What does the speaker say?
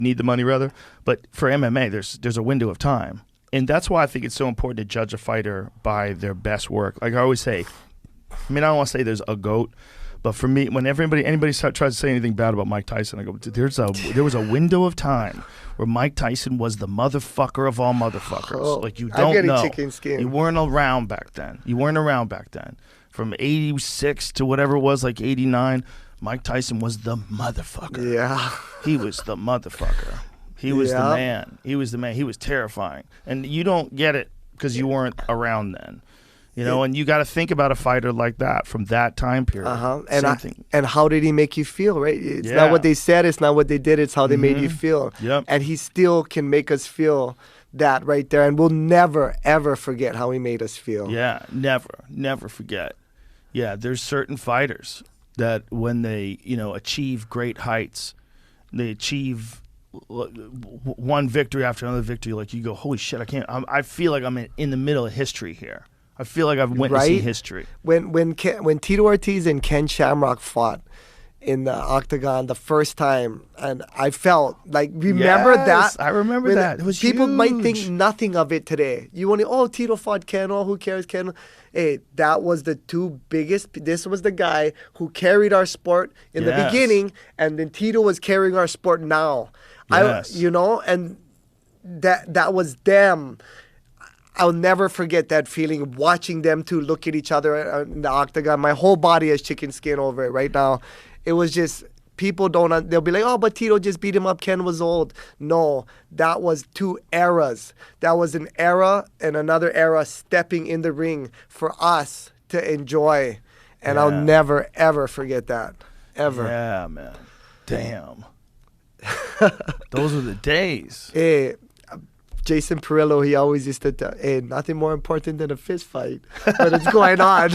need the money rather. But for MMA, there's a window of time. And that's why I think it's so important to judge a fighter by their best work. Like I always say, I mean, I don't want to say there's a GOAT, but for me, when anybody tries to say anything bad about Mike Tyson, I go, there was a window of time where Mike Tyson was the motherfucker of all motherfuckers. Oh, like you don't know. Chicken skin. You weren't around back then. From 86 to whatever it was, like 89, Mike Tyson was the motherfucker. Yeah. He was the motherfucker. He was the man. He was the man. He was terrifying. And you don't get it because you weren't around then. You know, and you got to think about a fighter like that from that time period. And how did he make you feel, right? It's not what they said, it's not what they did, it's how they made you feel. Yep. And he still can make us feel that right there. And we'll never, ever forget how he made us feel. Yeah, never forget. Yeah, there's certain fighters that when they, achieve great heights, they achieve one victory after another victory, like you go, holy shit, I feel like I'm in the middle of history here. I feel like I've witnessing history. When Tito Ortiz and Ken Shamrock fought in the octagon the first time, and I felt like, remember that? I remember that. It was people huge. might think nothing of it today. You only, Tito fought Ken, who cares, Ken? Hey, that was the two biggest. This was the guy who carried our sport in the beginning, and then Tito was carrying our sport now. Yes. And that was them. I'll never forget that feeling, watching them two look at each other in the octagon. My whole body has chicken skin over it right now. It was just, people they'll be like, oh, but Tito just beat him up, Ken was old. No, that was two eras. That was an era and another era stepping in the ring for us to enjoy. And I'll never, ever forget that. Ever. Yeah, man. Damn. Those were the days. Hey, Jason Perillo, he always used to tell, hey, nothing more important than a fist fight. But it's going on.